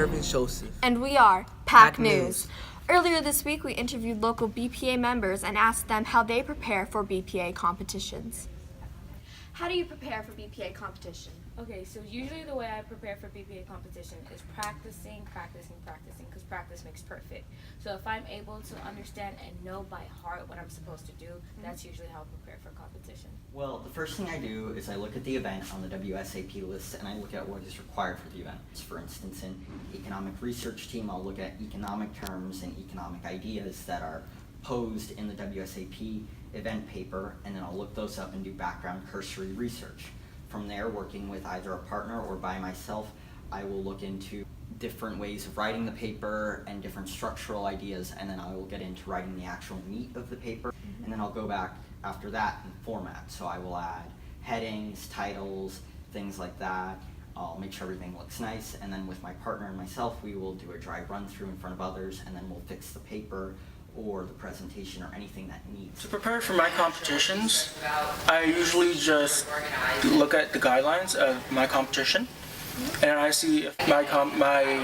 Nervin Joseph. And we are PAC News. Earlier this week, we interviewed local BPA members and asked them how they prepare for BPA competitions. How do you prepare for BPA competition? Okay, so usually the way I prepare for BPA competition is practicing, because practice makes perfect. So if I'm able to understand and know by heart what I'm supposed to do, that's usually how I prepare for competition. Well, the first thing I do is I look at the event on the WSAP list and I look at what is required for the event. For instance, in economic research team, I'll look at economic terms and economic ideas that are posed in the WSAP event paper, and then I'll look those up and do background cursory research. From there, working with either a partner or by myself, I will look into different ways of writing the paper and different structural ideas, and then I will get into writing the actual meat of the paper, and then I'll go back after that and format. So I will add headings, titles, things like that. I'll make sure everything looks nice, and then with my partner and myself, we will do a dry run through in front of others, and then we'll fix the paper or the presentation or anything that needs. To prepare for my competitions, I usually just look at the guidelines of my competition, and I see if my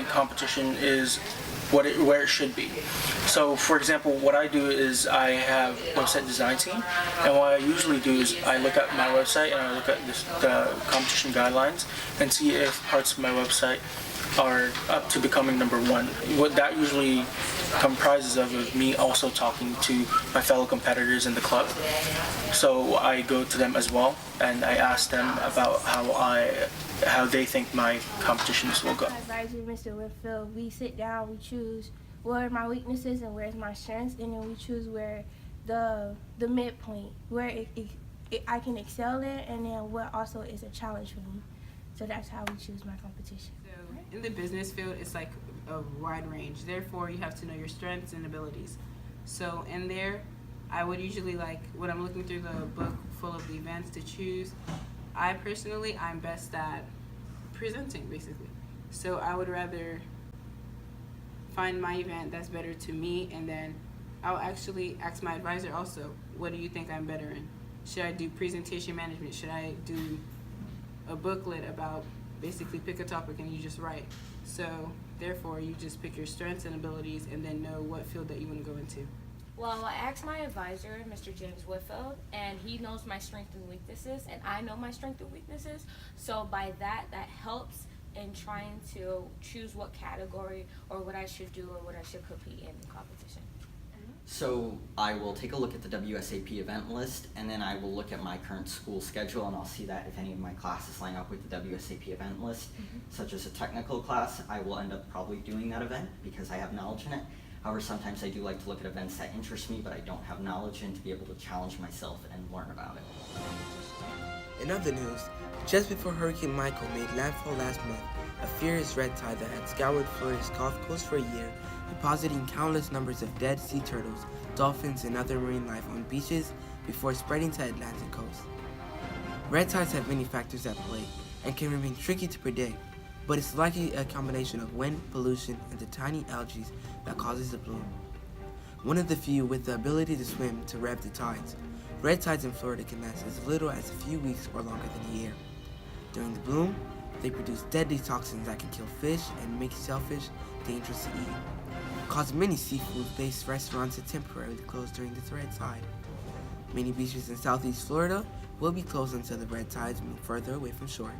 competition is where it should be. So, for example, what I do is I have a website design team, and what I usually do is I look at my website and I look at the competition guidelines and see if parts of my website are up to becoming number one. What that usually comprises of is me also talking to my fellow competitors in the club. So I go to them as well and I ask them about how they think my competitions will go. Advisor Mr. Whitfield, we sit down, we choose where are my weaknesses and where's my strengths, and then we choose where the midpoint, where I can excel in, and then what also is a challenge for me. So that's how we choose my competition. So in the business field, it's like a wide range. Therefore, you have to know your strengths and abilities. So in there, I would usually, like, when I'm looking through the book full of the events to choose, I'm best at presenting, basically. So I would rather find my event that's better to me, and then I'll actually ask my advisor also, what do you think I'm better in? Should I do presentation management? Should I do a booklet about basically pick a topic and you just write? So therefore you just pick your strengths and abilities and then know what field that you want to go into. Well, I asked my advisor, Mr. James Whitfield, and he knows my strengths and weaknesses, and I know my strengths and weaknesses. So by that helps in trying to choose what category or what I should do or what I should compete in the competition. So I will take a look at the WSAP event list, and then I will look at my current school schedule, and I'll see that if any of my classes line up with the WSAP event list, such as a technical class, I will end up probably doing that event because I have knowledge in it. However, sometimes I do like to look at events that interest me, but I don't have knowledge in, to be able to challenge myself and learn about it. In other news, just before Hurricane Michael made landfall last month, a furious red tide that had scoured Florida's Gulf Coast for a year, depositing countless numbers of dead sea turtles, dolphins, and other marine life on beaches before spreading to the Atlantic coast. Red tides have many factors at play and can remain tricky to predict, but it's likely a combination of wind, pollution, and the tiny algae that causes the bloom. One of the few with the ability to swim to rev the tides, red tides in Florida can last as little as a few weeks or longer than a year. During the bloom, they produce deadly toxins that can kill fish and make shellfish dangerous to eat, causing many seafood-based restaurants to temporarily close during this red tide. Many beaches in southeast Florida will be closed until the red tides move further away from shore.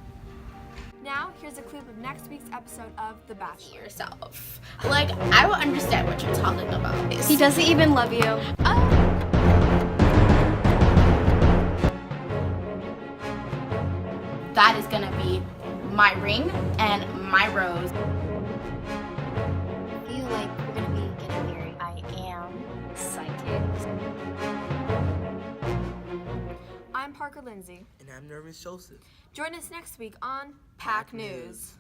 Now, here's a clip of next week's episode of The Bachelor. Yourself. Like, I will understand what you're talking about. He doesn't even love you. That is gonna be my ring and my rose. I feel like we're gonna be getting married. I am excited. I'm Parker Lindsay. And I'm Nervin Joseph. Join us next week on PAC News.